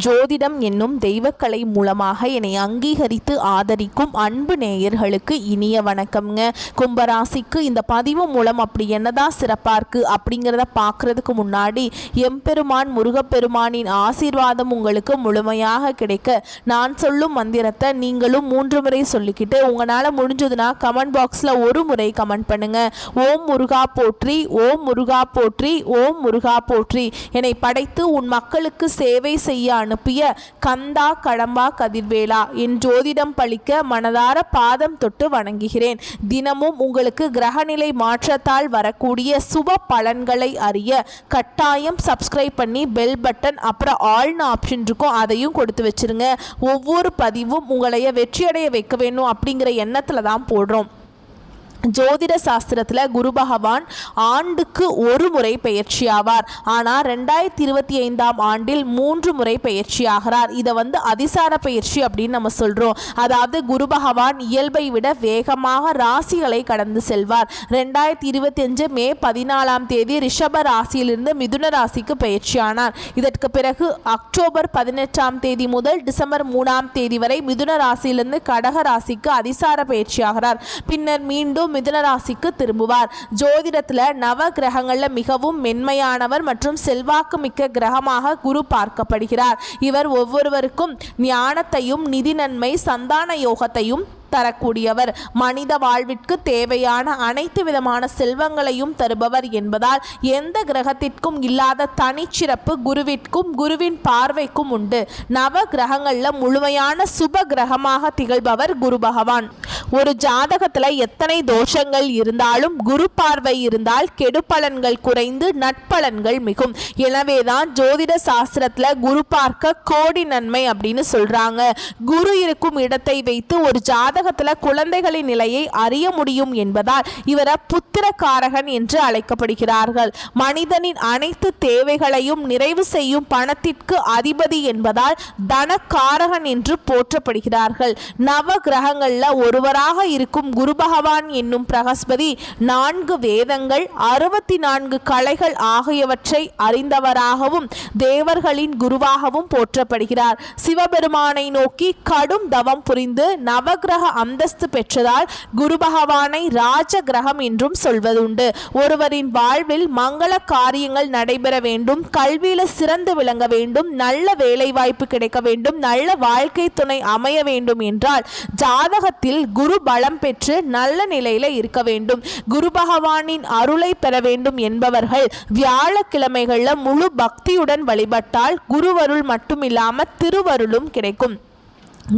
ஜோதிடம் என்னும் தெய்வக்கலை மூலமாக என்னை அங்கீகரித்து ஆதரிக்கும் அன்பு நேயர்களுக்கு இனிய வணக்கம்ங்க. கும்பராசிக்கு இந்த பதிவு மூலம் அப்படி என்னதான் சிறப்பாக இருக்குது அப்படிங்கிறத பார்க்குறதுக்கு முன்னாடி எம்பெருமான் முருகப்பெருமானின் ஆசீர்வாதம் உங்களுக்கு முழுமையாக கிடைக்க நான் சொல்லும் மந்திரத்தை நீங்களும் 3 முறை சொல்லிக்கிட்டு உங்களால் முடிஞ்சதுன்னா கமெண்ட் பாக்ஸில் ஒரு முறை கமெண்ட் பண்ணுங்க. ஓம் முருகா போற்றி, ஓம் முருகா போற்றி, ஓம் முருகா போற்றி. என்னை படைத்து உன் மக்களுக்கு சேவை செய்ய அனுப்பிய கந்தா கடம்பா கதிர்வேலா, என் ஜோதிடம் பழிக்க மனதார பாதம் தொட்டு வணங்குகிறேன். தினமும் உங்களுக்கு கிரகநிலை மாற்றத்தால் வரக்கூடிய சுப பலன்களை அறிய கட்டாயம் சப்ஸ்கிரைப் பண்ணி பெல் பட்டன் அப்புறம் ஆல்னு ஆப்ஷன் இருக்கும், அதையும் கொடுத்து வச்சிருங்க. ஒவ்வொரு பதிவும் உங்களைய வெற்றியடைய வைக்க வேணும் அப்படிங்கிற எண்ணத்தில் தான் போடுறோம். ஜோதிட சாஸ்திரத்தில் குரு பகவான் ஆண்டுக்கு ஒரு முறை பயிற்சி ஆவார். ஆனால் 2025ஆம் ஆண்டில் 3 முறை பயிற்சி ஆகிறார். இதை அதிசார பயிற்சி அப்படின்னு நம்ம சொல்கிறோம். அதாவது குரு பகவான் இயல்பை விட வேகமாக ராசிகளை கடந்து செல்வார். 2025 மே 14ஆம் தேதி ரிஷப ராசியிலிருந்து மிதுன ராசிக்கு பயிற்சியானார். இதற்கு பிறகு அக்டோபர் 18ஆம் தேதி முதல் டிசம்பர் 3ஆம் தேதி வரை மிதுன ராசியிலிருந்து கடக ராசிக்கு அதிசார பயிற்சியாகிறார். பின்னர் மீண்டும் மிதுன ராசிக்கு திரும்புவார். ஜோதிடத்தில் நவ கிரகங்கள்ல மிகவும் மென்மையானவர் மற்றும் செல்வாக்கு மிக்க கிரகமாக குரு பார்க்கப்படுகிறார். இவர் ஒவ்வொருவருக்கும் ஞானத்தையும் நிதி நன்மை சந்தான யோகத்தையும் தரக்கூடியவர். மனித வாழ்விற்கு தேவையான அனைத்து விதமான செல்வங்களையும் தருபவர் என்பதால் எந்த கிரகத்திற்கும் இல்லாத தனிச்சிறப்பு குருவிற்கும் குருவின் பார்வைக்கும் உண்டு. நவ கிரகங்கள்ல முழுமையான சுப கிரகமாக திகழ்பவர் குரு பகவான். ஒரு ஜாதகத்துல எத்தனை தோஷங்கள் இருந்தாலும் குரு பார்வை இருந்தால் கெடுபலன்கள் குறைந்து நட்பலன்கள் மிகும். எனவேதான் ஜோதிட சாஸ்திரத்துல குரு பார்க்க கோடி நன்மை அப்படின்னு சொல்றாங்க. குரு இருக்கும் இடத்தை வைத்து ஒரு ஜாதகத்துல குழந்தைகளின் நிலையை அறிய முடியும் என்பதால் இவரை புத்திரகாரகன் என்று அழைக்கப்படுகிறார்கள். மனிதனின் அனைத்து தேவைகளையும் நிறைவு செய்யும் பணத்திற்கு அதிபதி என்பதால் தனகாரகன் என்று போற்றப்படுகிறார்கள். நவ கிரகங்கள்ல ஒருவராக இருக்கும் குரு பகவான் என்னும் பிரகஸ்பதி 4 வேதங்கள் 64 கலைகள் ஆகியவற்றை அறிந்தவராகவும் தேவர்களின் குருவாகவும் போற்றப்படுகிறார். சிவபெருமானை நோக்கி கடும் தவம் புரிந்து நவகிரக அந்தஸ்து பெற்றதால் குரு பகவானை ராஜ கிரகம் என்றும் சொல்வதுண்டு. ஒருவரின் வாழ்வில் மங்கள காரியங்கள் நடைபெற வேண்டும், கல்வியில சிறந்து விளங்க வேண்டும், நல்ல வேலை வாய்ப்பு கிடைக்க வேண்டும், நல்ல வாழ்க்கை துணை அமைய வேண்டும் என்றால் ஜாதகத்தில் குரு பலம் பெற்று நல்ல நிலையில இருக்க வேண்டும். குரு பகவானின் அருளை பெற வேண்டும் என்பவர்கள் வியாழக்கிழமைகள்ல முழு பக்தியுடன் வழிபட்டால் குருவருள் மட்டுமில்லாம திருவருளும் கிடைக்கும்.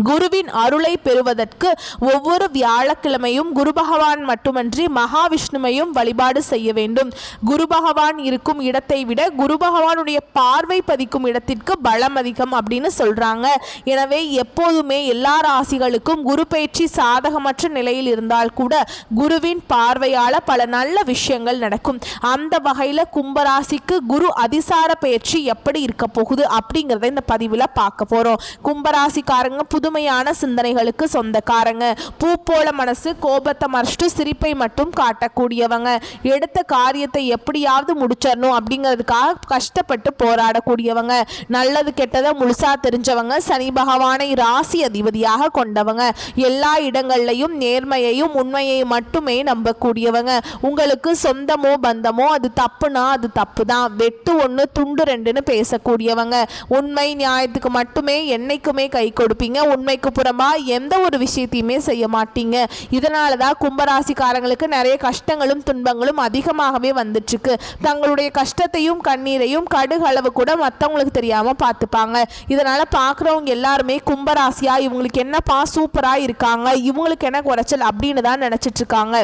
குருவின் அருளை பெறுவதற்கு ஒவ்வொரு வியாழக்கிழமையும் குரு பகவான் மட்டுமன்றி மகாவிஷ்ணுவையும் வழிபாடு செய்ய வேண்டும். குரு பகவான் இருக்கும் இடத்தை விட குரு பகவானுடைய பார்வை பதிக்கும் இடத்திற்கு பலம் அதிகம் அப்படின்னு சொல்றாங்க. எனவே எப்போதுமே எல்லா ராசிகளுக்கும் குரு பயிற்சி சாதகமற்ற நிலையில் இருந்தால் கூட குருவின் பார்வையால பல நல்ல விஷயங்கள் நடக்கும். அந்த வகையில கும்பராசிக்கு குரு அதிசார பயிற்சி எப்படி இருக்க போகுது அப்படிங்கிறத இந்த பதிவில் பார்க்க போறோம். கும்பராசிக்காரங்க புதுமையான சிந்தனைகளுக்கு சொந்தக்காரங்க. பூ போல மனசு, கோபத்தை மறைச்சிட்டு சிரிப்பை மட்டும் காட்டக்கூடியவங்க. எடுத்த காரியத்தை எப்படியாவது முடிச்சிடணும் அப்படிங்கிறதுக்காக கஷ்டப்பட்டு போராடக்கூடியவங்க. நல்லது கெட்டதை முழுசா தெரிஞ்சவங்க. சனி பகவானை ராசி அதிபதியாக கொண்டவங்க. எல்லா இடங்கள்லையும் நேர்மையையும் உண்மையை மட்டுமே நம்பக்கூடியவங்க. உங்களுக்கு சொந்தமோ பந்தமோ அது தப்புனா அது தப்பு தான், வெட்டு 1 துண்டு 2ன்னு பேசக்கூடியவங்க. உண்மை நியாயத்துக்கு மட்டுமே என்னைக்குமே கை கொடுப்பீங்க. உண்மைக்கு புறம்பா எந்த ஒரு விஷயத்தையுமே செய்ய மாட்டீங்க. இதனால தான் கும்பராசிக்காரங்களுக்கு நிறைய கஷ்டங்களும் துன்பங்களும் அதிகமாகவே வந்துட்டு இருக்கு. தங்களுடைய கஷ்டத்தையும் கண்ணீரையும் கடுகளவு கூட மற்றவங்களுக்கு தெரியாம பார்த்துப்பாங்க. இதனால பார்க்குறவங்க எல்லாருமே கும்பராசியா இவங்களுக்கு என்னப்பா சூப்பரா இருக்காங்க, இவங்களுக்கு என்ன குறைச்சல் அப்படின்னு தான் நினைச்சிட்டு இருக்காங்க.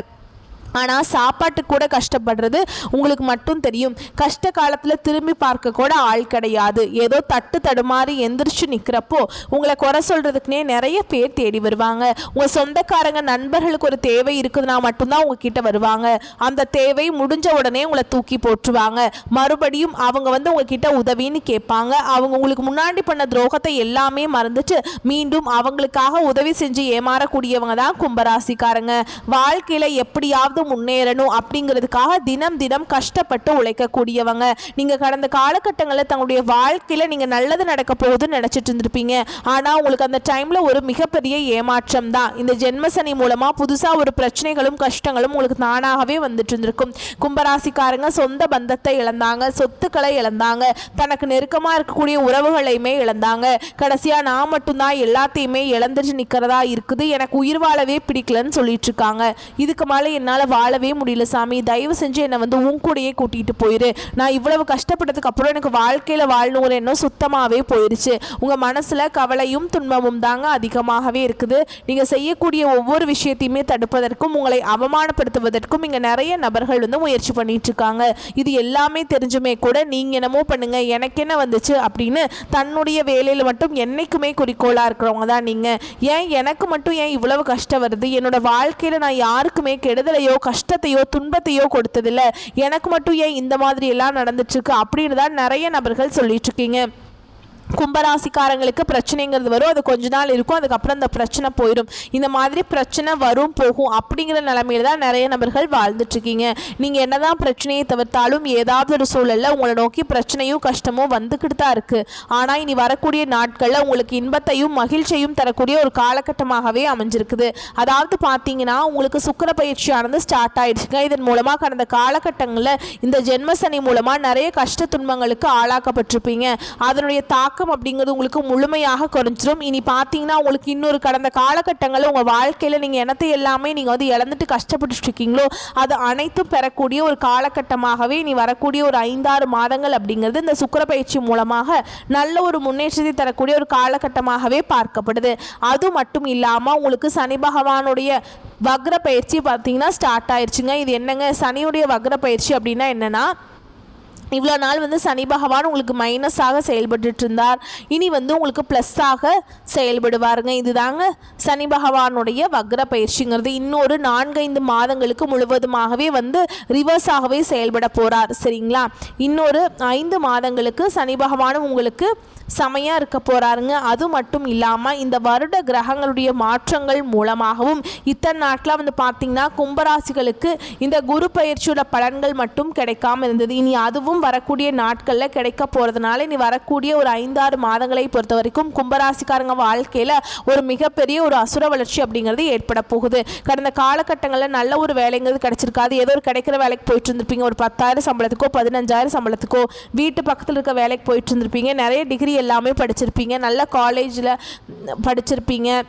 ஆனால் சாப்பாட்டு கூட கஷ்டப்படுறது உங்களுக்கு மட்டும் தெரியும். கஷ்ட காலத்தில் திரும்பி பார்க்க கூட ஆள் கிடையாது. ஏதோ தட்டு தடுமாறி எந்திரிச்சு நிற்கிறப்போ உங்களை குறை சொல்கிறதுக்குனே நிறைய பேர் தேடி வருவாங்க. உங்கள் சொந்தக்காரங்க நண்பர்களுக்கு ஒரு தேவை இருக்குதுன்னா மட்டும்தான் உங்ககிட்ட வருவாங்க. அந்த தேவை முடிஞ்ச உடனே உங்களை தூக்கி போட்டுருவாங்க. மறுபடியும் அவங்க உங்ககிட்ட உதவின்னு கேட்பாங்க. அவங்க உங்களுக்கு முன்னாடி பண்ண துரோகத்தை எல்லாமே மறந்துட்டு மீண்டும் அவங்களுக்காக உதவி செஞ்சு ஏமாறக்கூடியவங்க தான் கும்பராசிக்காரங்க. வாழ்க்கையில் எப்படியாவது எப்படியாவது முன்னேறணும் அப்படிங்கிறதுக்காக தினம் தினம் கஷ்டப்பட்டு உழைக்கக்கூடியவங்க. நீங்கள் கடந்த காலகட்டங்களில் தங்களுடைய வாழ்க்கையில் நீங்கள் நல்லது நடக்க போகுதுன்னு நினச்சிட்டு இருந்திருப்பீங்க. ஆனால் உங்களுக்கு அந்த டைமில் ஒரு மிகப்பெரிய ஏமாற்றம் தான். இந்த ஜென்மசனி மூலமாக புதுசாக ஒரு பிரச்சனைகளும் கஷ்டங்களும் உங்களுக்கு தானாகவே வந்துட்டு இருந்திருக்கும். கும்பராசிக்காரங்க சொந்த பந்தத்தை இழந்தாங்க, சொத்துக்களை இழந்தாங்க, தனக்கு நெருக்கமாக இருக்கக்கூடிய உறவுகளையுமே இழந்தாங்க. கடைசியாக நான் மட்டும்தான் எல்லாத்தையுமே இழந்துட்டு நிற்கிறதா இருக்குது, எனக்கு உயிர் வாழவே பிடிக்கலன்னு சொல்லிட்டு இருக்காங்க. இதுக்கு மேலே என்னால் வாழவே முடியல சாமி, தயவு செஞ்சு என்னை வந்து உன் கூடயே கூட்டிகிட்டு போயிரு. நான் இவ்வளவு கஷ்டப்பட்டதுக்கு அப்புறம் எனக்கு வாழ்க்கையில் வாழணுங்கிற எண்ணம் சுத்தமாகவே போயிடுச்சு. உங்கள் மனசில் கவலையும் துன்பமும் தாங்க அதிகமாகவே இருக்குது. நீங்கள் செய்யக்கூடிய ஒவ்வொரு விஷயத்தையுமே தடுப்பதற்கும் உங்களை அவமானப்படுத்துவதற்கும் இங்கே நிறைய நபர்கள் வந்து முயற்சி பண்ணிட்டு இருக்காங்க. இது எல்லாமே தெரிஞ்சுமே கூட நீங்கள் என்னமோ பண்ணுங்க, எனக்கு என்ன வந்துச்சு அப்படின்னு தன்னுடைய வேலையில் மட்டும் என்னைக்குமே குறிக்கோளாக இருக்கிறவங்க தான் நீங்கள். ஏன் எனக்கு மட்டும் ஏன் இவ்வளவு கஷ்டம் வருது, என்னோட வாழ்க்கையில் நான் யாருக்குமே கெடுதலையோ கஷ்டத்தையோ துன்பத்தையோ கொடுத்ததில்லை, எனக்கு மட்டும் ஏன் இந்த மாதிரி எல்லாம் நடந்துட்டுருக்கு அப்படின்னு தான் நிறைய நபர்கள் சொல்லிட்டு இருக்கீங்க. கும்பராசிக்காரங்களுக்கு பிரச்சனைங்கிறது வரும், அது கொஞ்ச நாள் இருக்கும், அதுக்கப்புறம் அந்த பிரச்சனை போயிடும். இந்த மாதிரி பிரச்சனை வரும் போகும் அப்படிங்கிற நிலைமையில தான் நிறைய நபர்கள் வாழ்ந்துட்டுருக்கீங்க. நீங்கள் என்னதான் பிரச்சனையை தவிர்த்தாலும் ஏதாவது ஒரு சூழலில் உங்களை நோக்கி பிரச்சனையும் கஷ்டமும் வந்துக்கிட்டு தான் இருக்குது. ஆனால் இனி வரக்கூடிய நாட்களில் உங்களுக்கு இன்பத்தையும் மகிழ்ச்சியையும் தரக்கூடிய ஒரு காலகட்டமாகவே அமைஞ்சிருக்குது. அதாவது பார்த்தீங்கன்னா உங்களுக்கு சுக்கிர பயிற்சியானது ஸ்டார்ட் ஆயிடுச்சுங்க. இதன் மூலமாக கடந்த காலகட்டங்களில் இந்த ஜென்மசனி மூலமாக நிறைய கஷ்ட துன்பங்களுக்கு ஆளாக்கப்பட்டிருப்பீங்க. அதனுடைய தாக்கம் அப்படிங்கிறது உங்களுக்கு முழுமையாக குறைஞ்சிரும். இனி பார்த்தீங்கன்னா உங்களுக்கு இன்னொரு கடந்த காலகட்டங்களில் உங்கள் வாழ்க்கையில் நீங்கள் என்னத்தை எல்லாமே நீங்கள் வந்து இழந்துட்டு கஷ்டப்பட்டு இருக்கீங்களோ அது அனைத்தும் பெறக்கூடிய ஒரு காலகட்டமாகவே இனி வரக்கூடிய ஒரு 5-6 மாதங்கள் அப்படிங்கிறது இந்த சுக்கிர பயிற்சி மூலமாக நல்ல ஒரு முன்னேற்றத்தை தரக்கூடிய ஒரு காலகட்டமாகவே பார்க்கப்படுது. அது மட்டும் இல்லாமல் உங்களுக்கு சனி பகவானுடைய வக்ர பயிற்சி பார்த்தீங்கன்னா ஸ்டார்ட் ஆயிடுச்சுங்க. இது என்னங்க, சனியுடைய வக்ர பயிற்சி அப்படின்னா என்னன்னா, இவ்வளோ நாள் வந்து சனி பகவான் உங்களுக்கு மைனஸாக செயல்பட்டு இருந்தார், இனி வந்து உங்களுக்கு ப்ளஸ்ஸாக செயல்படுவாருங்க. இதுதாங்க சனி பகவானுடைய வக்ர பயிற்சிங்கிறது. இன்னொரு 4-5 மாதங்களுக்கு முழுவதுமாகவே வந்து ரிவர்ஸாகவே செயல்பட போகிறார். சரிங்களா? இன்னொரு 5 மாதங்களுக்கு சனி பகவானும் உங்களுக்கு செமையாக இருக்க போகிறாருங்க. அது மட்டும் இல்லாமல் இந்த வருட கிரகங்களுடைய மாற்றங்கள் மூலமாகவும் இத்தனை நாட்டில் வந்து பார்த்திங்கன்னா கும்பராசிகளுக்கு இந்த குரு பயிற்சியோட பலன்கள் மட்டும் கிடைக்காம இருந்தது. இனி அதுவும் வரக்கூடிய நாட்களில் கிடைக்க போகிறதுனால இனி வரக்கூடிய ஒரு 5-6 மாதங்களை பொறுத்த வரைக்கும் கும்பராசிக்காரங்க வாழ்க்கையில் ஒரு மிகப்பெரிய ஒரு அசுர வளர்ச்சி அப்படிங்கிறது ஏற்பட போகுது. கடந்த காலகட்டங்களில் நல்ல ஒரு வேலைங்கிறது கிடைச்சிருக்காது. ஏதோ ஒரு கிடைக்கிற வேலைக்கு போயிட்டு இருந்திருப்பீங்க, ஒரு 10,000 சம்பளத்துக்கோ 15,000 சம்பளத்துக்கோ வீட்டு பக்கத்தில் இருக்க வேலைக்கு போயிட்டு இருந்திருப்பீங்க, நிறைய டிகிரி எல்லாமே படிச்சிருப்பீங்க, நல்ல காலேஜில் படிச்சிருப்பீங்க.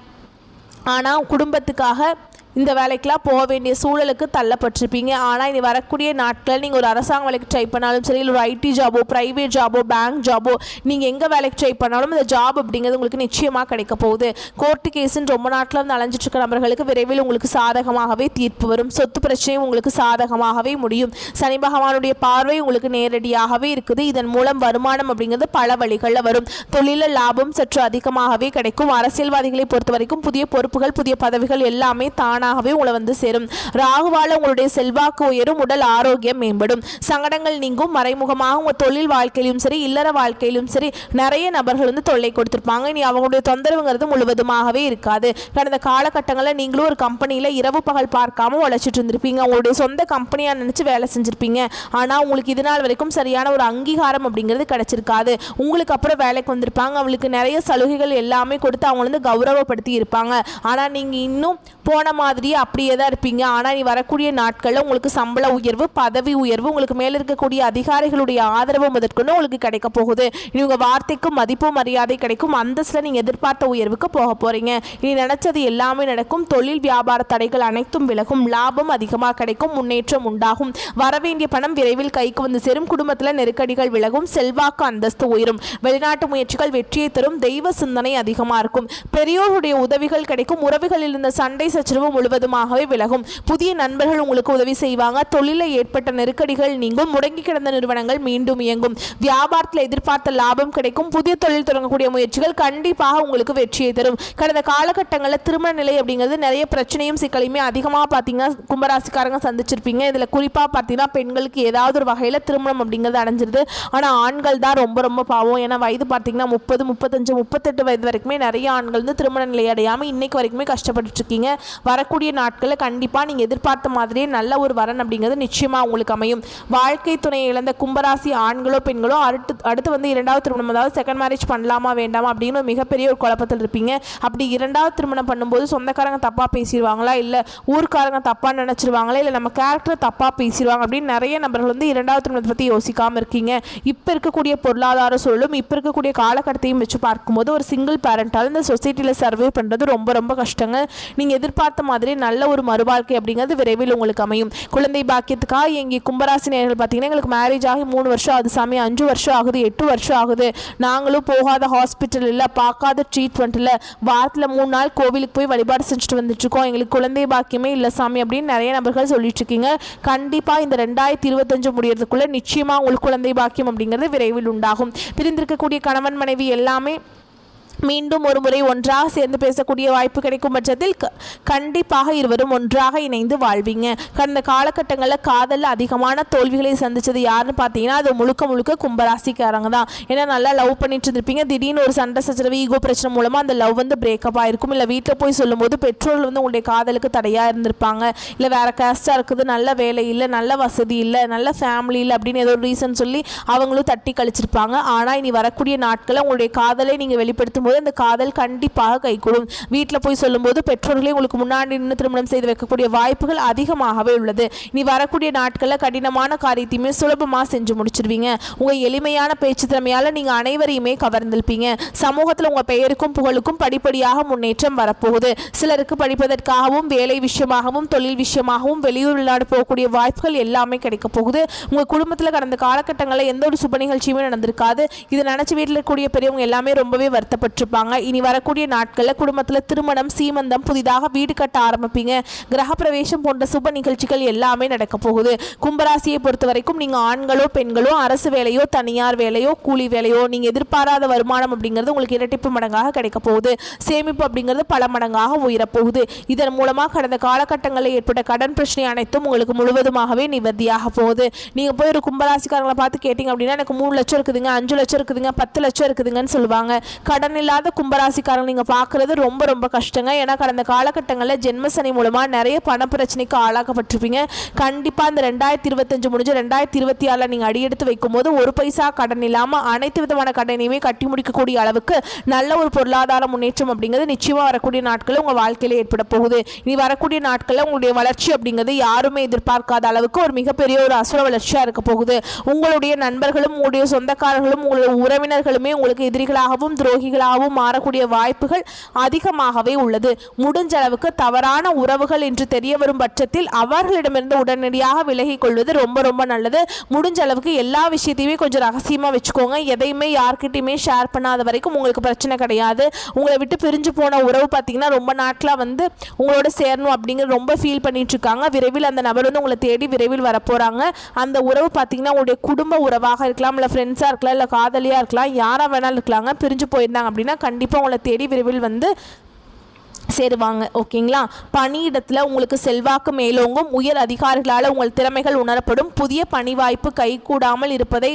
ஆனால் குடும்பத்துக்காக இந்த வேலைக்கெலாம் போக வேண்டிய சூழலுக்கு தள்ளப்பட்டிருப்பீங்க. ஆனால் இனி வரக்கூடிய நாட்கள் நீங்கள் ஒரு அரசாங்க வேலைக்கு ட்ரை பண்ணாலும் சரி, இல்லை ஒரு ஐடி ஜாபோ ப்ரைவேட் ஜாபோ பேங்க் ஜாபோ நீங்கள் எங்கே வேலைக்கு ட்ரை பண்ணாலும் இந்த ஜாப் அப்படிங்கிறது உங்களுக்கு நிச்சயமாக கிடைக்க போகுது. கோர்ட்டு கேஸுன்னு ரொம்ப நாட்டில் வந்து அலைஞ்சிட்ருக்க நபர்களுக்கு விரைவில் உங்களுக்கு சாதகமாகவே தீர்ப்பு வரும். சொத்து பிரச்சனையும் உங்களுக்கு சாதகமாகவே முடியும். சனி பகவானுடைய பார்வை உங்களுக்கு நேரடியாகவே இருக்குது. இதன் மூலம் வருமானம் அப்படிங்கிறது பல வழிகளில் வரும். தொழிலில் லாபம் சற்று அதிகமாகவே கிடைக்கும். அரசியல்வாதிகளை பொறுத்த வரைக்கும் புதிய பொறுப்புகள் புதிய பதவிகள் எல்லாமே தானாகவே உங்களை வந்து சேரும். ராகுவால உங்களுடைய செல்வாக்கு உயரும், உடல் ஆரோக்கியம் மேம்படும், சங்கடங்கள் நீங்கும். மறைமுகமாக உங்கள் தொழில் வாழ்க்கையிலும் சரி இல்லற வாழ்க்கையிலும் சரி நிறைய நபர்கள் வந்து தொல்லை கொடுத்துருப்பாங்க. இனி அவங்களுடைய தொந்தரவுங்கிறது முழுவதுமாகவே இருக்காது. கடந்த காலகட்டங்களில் நீங்களும் ஒரு கம்பெனியில் இரவு பகல் பார்க்காம உழைச்சிட்டு இருந்திருப்பீங்க, உங்களுடைய சொந்த கம்பெனியாக நினச்சி வேலை செஞ்சுருப்பீங்க. ஆனால் உங்களுக்கு இது நாள் வரைக்கும் சரியான ஒரு அங்கீகாரம் அப்படிங்கிறது கிடைச்சிருக்காது. உங்களுக்கு அப்புறம் வேலைக்கு வந்திருப்பாங்க, அவங்களுக்கு நிறைய சலுகைகள் எல்லாமே கொடுத்து அவங்க வந்து கௌரவப்படுத்தி இருப்பாங்க. ஆனால் நீங்கள் இன்னும் போன மாதிரியே அப்படியே தான் இருப்பீங்க. ஆனால் நீ வரக்கூடிய நாட்களில் உங்களுக்கு சம்பள உயர்வு பதவி உயர்வு உங்களுக்கு மேலே இருக்கக்கூடிய அதிகாரிகளுடைய ஆதரவு முதற்கொண்டு உங்களுக்கு கிடைக்க போகுது. இனி உங்கள் வார்த்தைக்கும் மதிப்பும் மரியாதை கிடைக்கும். அந்தஸ்தில் நீங்கள் எதிர்பார்த்த உயர்வுக்கு போக போகிறீங்க. இனி நினச்சது எல்லாமே நடக்கும். தொழில் வியாபார தடைகள் அனைத்தும் விலகும். லாபம் அதிகமாக கிடைக்கும். முன்னேற்றம் உண்டாகும். வரவேண்டிய பணம் விரைவில் கைக்கு வந்து சேரும். குடும்பத்தில் நெருக்கடிகள் விலகும். செல்வாக்கு அந்தஸ்து உயரும். வெளிநாட்டு முயற்சிகள் வெற்றியை தரும். தெய்வ சிந்தனை அதிகமாக இருக்கும். பெரியோருடைய உதவிகள் கிடைக்கும். உறவுகளில் இருந்த சண்டை சச்சரவு முழுவதுமாகவே விலகும். புதிய நண்பர்கள் உங்களுக்கு உதவி செய்வாங்க. தொழிலில் ஏற்பட்ட நெருக்கடிகள் நீங்கும். முடங்கி கிடந்த நிறுவனங்கள் மீண்டும் இயங்கும். வியாபாரத்தில் எதிர்பார்த்த லாபம் கிடைக்கும். புதிய தொழில் தொடங்கக்கூடிய முயற்சிகள் கண்டிப்பாக உங்களுக்கு வெற்றியை தரும். கடந்த காலகட்டங்களில் திருமண நிலை அப்படிங்கிறது நிறைய பிரச்சனையும் சிக்கலையுமே அதிகமாக பார்த்தீங்கன்னா கும்பராசிக்காரங்க சந்திச்சிருப்பீங்க. இதில் குறிப்பாக பார்த்தீங்கன்னா பெண்களுக்கு ஏதாவது ஒரு வகையில் திருமணம் அப்படிங்கிறது அடைஞ்சிருது. ஆனால் ஆண்கள் தான் ரொம்ப ரொம்ப பாவம். ஏன்னா வயது பார்த்தீங்கன்னா 30, 35, 38 வயது வரைக்குமே நிறைய ஆண்கள் வந்து திருமண நிலை அடையாமல் இன்னைக்கு வரைக்குமே கஷ்டப்பட்டு இருக்கீங்க. வரக்கூடிய வரக்கூடிய நாட்களில் கண்டிப்பாக நீங்கள் எதிர்பார்த்த மாதிரியே நல்ல ஒரு வரன் அப்படிங்கிறது நிச்சயமாக உங்களுக்கு அமையும். வாழ்க்கை துணையை இழந்த கும்பராசி ஆண்களோ பெண்களோ அடுத்து வந்து இரண்டாவது திருமணம், அதாவது செகண்ட் மேரேஜ் பண்ணலாமா வேண்டாமா அப்படின்னு மிகப்பெரிய ஒரு குழப்பத்தில் இருப்பீங்க. அப்படி இரண்டாவது திருமணம் பண்ணும்போது சொந்தக்காரங்க தப்பாக பேசிடுவாங்களா, இல்லை ஊர்க்காரங்க தப்பாக நினச்சிருவாங்களா, இல்லை நம்ம கேரக்டர் தப்பாக பேசிடுவாங்க அப்படின்னு நிறைய நபர்கள் வந்து இரண்டாவது திருமணத்தை பற்றி யோசிக்காமல் இருக்கீங்க. இப்போ இருக்கக்கூடிய பொருளாதார சூழலும் இப்போ இருக்கக்கூடிய காலகட்டத்தையும் வச்சு பார்க்கும்போது ஒரு சிங்கிள் பேரண்டால் இந்த சொசைட்டியில் சர்வே பண்ணுறது ரொம்ப ரொம்ப கஷ்டங்க. நீங்கள் எதிர்பார்த்த மாதிரி நல்ல ஒரு மறுவாழ்க்கை அப்படிங்கிறது விரைவில் உங்களுக்கு அமையும். குழந்தை பாக்கியத்துக்காக எங்கே கும்பராசி நேயர்கள் பார்த்தீங்கன்னா எங்களுக்கு மேரேஜ் ஆகி 3 வருஷம் ஆகுது சாமி, 5 வருஷம் ஆகுது, 8 வருஷம் ஆகுது, நாங்களும் போகாத ஹாஸ்பிட்டல் இல்லை, பார்க்காத ட்ரீட்மெண்ட் இல்லை, வாரத்தில் 3 நாள் கோவிலுக்கு போய் வழிபாடு செஞ்சுட்டு வந்துட்டுருக்கோம், எங்களுக்கு குழந்தை பாக்கியமே இல்லை சாமி அப்படின்னு நிறைய நபர்கள் சொல்லிட்டு இருக்கீங்க. கண்டிப்பாக இந்த 2025 முடியறதுக்குள்ளே நிச்சயமாக உங்களுக்கு குழந்தை பாக்கியம் அப்படிங்கிறது விரைவில் உண்டாகும். பிரிந்திருக்கக்கூடிய கணவன் மனைவி எல்லாமே மீண்டும் ஒரு முறை ஒன்றாக சேர்ந்து பேசக்கூடிய வாய்ப்பு கிடைக்கும் பட்சத்தில் கண்டிப்பாக இருவரும் ஒன்றாக இணைந்து வாழ்வீங்க. கடந்த காலகட்டங்களில் காதலில் அதிகமான தோல்விகளை சந்தித்தது யாருன்னு பார்த்தீங்கன்னா அது முழுக்க கும்பராசிக்காரங்க தான். ஏன்னா நல்லா லவ் பண்ணிட்டு இருந்திருப்பீங்க, திடீர்னு ஒரு சண்டை சச்சரவு ஈகோ பிரச்சனை மூலமாக அந்த லவ் வந்து பிரேக்கப் ஆகிருக்கும். இல்லை வீட்டில் போய் சொல்லும்போது பெற்றோர்கள் வந்து உங்களுடைய காதலுக்கு தடையாக இருந்திருப்பாங்க. இல்லை வேறு கேஸ்டாக இருக்குது, நல்ல வேலை இல்லை, நல்ல வசதி இல்லை, நல்ல ஃபேமிலி இல்லை அப்படின்னு ஏதோ ஒரு ரீசன் சொல்லி அவங்களும் தட்டி கழிச்சிருப்பாங்க. ஆனால் இனி வரக்கூடிய நாட்களில் உங்களுடைய காதலை நீங்கள் வெளிப்படுத்தும் அந்த காதல் கண்டிப்பாக கைகூடும். வீட்டில் போய் சொல்லும்போது பெற்றோர்களே உங்களுக்கு முன்னாடி நின்று திருமணம் செய்து வைக்கக்கூடிய வாய்ப்புகள் அதிகமாகவே உள்ளது. இனி வரக்கூடிய நாட்களில் கடினமான காரியத்தையுமே சுலபமாக செஞ்சு முடிச்சிருவீங்க. உங்கள் எளிமையான பேச்சு திறமையால் நீங்கள் அனைவரையுமே கவர்ந்திருப்பீங்க. சமூகத்தில் உங்கள் பெயருக்கும் புகழுக்கும் படிப்படியாக முன்னேற்றம் வரப்போகுது. சிலருக்கு படிப்பதற்காகவும் வேலை விஷயமாகவும் தொழில் விஷயமாகவும் வெளியூர் வெளிநாடு போகக்கூடிய வாய்ப்புகள் எல்லாமே கிடைக்க போகுது. உங்கள் குடும்பத்தில் கடந்த காலகட்டங்களில் எந்த ஒரு சுப நிகழ்ச்சியுமே நடந்திருக்காது. இதை நினச்சி வீட்டில் இருக்கக்கூடிய பெரியவங்க எல்லாமே ரொம்பவே வருத்தப்பட்டிருப்பாங்க. இனி வரக்கூடிய நாட்களில் குடும்பத்தில் திருமணம், சீமந்தம், புதிதாக வீடு கட்ட ஆரம்பிப்பீங்க. கிரக பிரவேசம் போன்ற சுப நிகழ்ச்சிகள் எல்லாமே நடக்க போகுது. கும்பராசியை பொறுத்த வரைக்கும் நீங்கள் ஆண்களோ பெண்களோ அரசு வேலையோ தனியார் வேலையோ கூலி வேலையோ நீங்கள் எதிர்பாராத வருமானம் அப்படிங்கிறது உங்களுக்கு இரட்டிப்பு மடங்காக கிடைக்க போகுது. சேமிப்பு அப்படிங்கிறது பல மடங்காக உயரப்போகுது. இதன் மூலமாக கடந்த காலகட்டங்களில் ஏற்பட்ட கடன் பிரச்சனை அனைத்தும் உங்களுக்கு முழுவதுமாகவே நிவர்த்தியாக போகுது. நீங்கள் போய் ஒரு கும்பராசிக்காரங்களை பார்த்து கேட்டிங்க அப்படின்னா எனக்கு 3 லட்சம் இருக்குதுங்க, 5 லட்சம் இருக்குதுங்க, 10 லட்சம் இருக்குதுங்கன்னு சொல்லுவாங்க. கடன் இல்லாத கும்பராசிக்காரங்க நீங்கள் பார்க்குறது ரொம்ப கஷ்டங்க. ஏன்னா கடந்த காலகட்டங்களில் ஜென்மசனி மூலமாக நிறைய பண பிரச்சனைக்கு ஆளாக்கப்பட்டிருப்பீங்க. கண்டிப்பாக இந்த 2025 முடிஞ்சு 2026 நீங்கள் அடியெடுத்து வைக்கும் போது ஒரு பைசா கடன் இல்லாமல் அனைத்து விதமான கடனையுமே கட்டி முடிக்கக்கூடிய அளவுக்கு நல்ல ஒரு பொருளாதார முன்னேற்றம் அப்படிங்கிறது நிச்சயமாக வரக்கூடிய நாட்களில் உங்கள் வாழ்க்கையில் ஏற்பட போகுது. இனி வரக்கூடிய நாட்களில் உங்களுடைய வளர்ச்சி அப்படிங்கிறது யாருமே எதிர்பார்க்காத அளவுக்கு ஒரு மிகப்பெரிய ஒரு அசுர வளர்ச்சியாக இருக்க போகுது. உங்களுடைய நண்பர்களும் உங்களுடைய சொந்தக்காரர்களும் உங்களுடைய உறவினர்களுமே உங்களுக்கு எதிரிகளாகவும் துரோகிகளாகவும் மாறக்கூடிய வாய்ப்புகள் அதிகமாகவே உள்ளது. முடிஞ்ச அளவுக்கு தவறான உறவுகள் என்று தெரிய வரும் பட்சத்தில் அவர்களிடமிருந்து உடனடியாக விலகிக் கொள்வது ரொம்ப நல்லது. முடிஞ்ச அளவுக்கு எல்லா விஷயத்தையுமே கொஞ்சம் ரகசியமாக வச்சுக்கோங்க. எதையுமே யார்கிட்டையுமே ஷேர் பண்ணாத வரைக்கும் உங்களுக்கு பிரச்சனை கிடையாது. உங்களை விட்டு பிரிஞ்சு போன உறவு பார்த்தீங்கன்னா ரொம்ப நாட்களாக வந்து உங்களோட சேரணும் அப்படிங்கிற ரொம்ப ஃபீல் பண்ணிட்டு இருக்காங்க. விரைவில் அந்த நபர் வந்து உங்களை தேடி விரைவில் வரப்போகிறாங்க. அந்த உறவு பார்த்தீங்கன்னா உங்களுடைய குடும்ப உறவாக இருக்கலாம், இல்லை ஃப்ரெண்ட்ஸாக இருக்கலாம், இல்லை காதலியாக இருக்கலாம், யாராக வேணாலும் இருக்கலாங்க. பிரிஞ்சு போயிருந்தாங்க அப்படின்னா கண்டிப்பாக உங்களை தேடி விரைவில் வந்து சேருவாங்க. ஓகேங்களா? பணியிடத்தில் உங்களுக்கு செல்வாக்கு மேலோங்கும். உயர் அதிகாரிகளால் உங்கள் திறமைகள் உணரப்படும். புதிய பணி வாய்ப்பு கைகூடாமல் இருப்பதை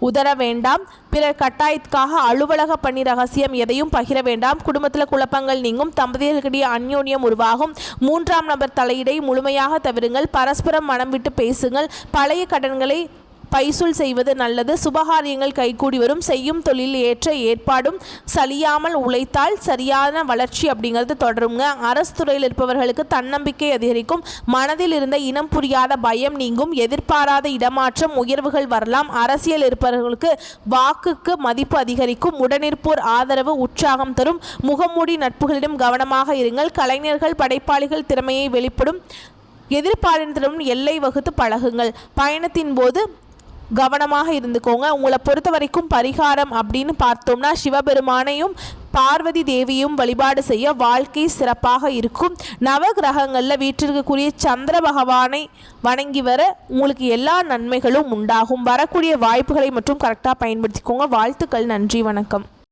உதற வேண்டாம். பிறர் கட்டாயத்துக்காக அலுவலக பணி ரகசியம் எதையும் பகிர வேண்டாம். குடும்பத்தில் குழப்பங்கள் நீங்கும். தம்பதியர்களிடையே அந்யோன்யம் உருவாகும். 3ஆம் நபர் தலையீடை முழுமையாக தவிருங்கள். பரஸ்பரம் மனம் விட்டு பேசுங்கள். பழைய கடன்களை பைசூல் செய்வது நல்லது. சுபகாரியங்கள் கைகூடி வரும். செய்யும் தொழில் ஏற்ற ஏற்பாடும். சலியாமல் உழைத்தால் சரியான வளர்ச்சி அப்படிங்கிறது தொடருங்க. அரசு துறையில் இருப்பவர்களுக்கு தன்னம்பிக்கை அதிகரிக்கும். மனதில் இருந்த இனம் புரியாத பயம் நீங்கும். எதிர்பாராத இடமாற்றம், உயர்வுகள் வரலாம். அரசியல் இருப்பவர்களுக்கு வாக்குக்கு மதிப்பு அதிகரிக்கும். உடனிருப்போர் ஆதரவு உற்சாகம் தரும். முகமூடி நட்புகளிடம் கவனமாக இருங்கள். கலைஞர்கள் படைப்பாளிகள் திறமையை வெளிப்படும். எதிர்பாலினத்திடம் எல்லை வகுத்து பழகுங்கள். பயணத்தின் போது கவனமாக இருந்துக்கோங்க. உங்களை பொறுத்த வரைக்கும் பரிகாரம் அப்படின்னு பார்த்தோம்னா சிவபெருமானையும் பார்வதி தேவியும் வழிபாடு செய்ய வாழ்க்கை சிறப்பாக இருக்கும். நவகிரகங்களில் வீட்டிற்குரிய சந்திர பகவானை வணங்கி வர உங்களுக்கு எல்லா நன்மைகளும் உண்டாகும். வரக்கூடிய வாய்ப்புகளை மட்டும் கரெக்டாக பயன்படுத்திக்கோங்க. வாழ்த்துக்கள். நன்றி. வணக்கம்.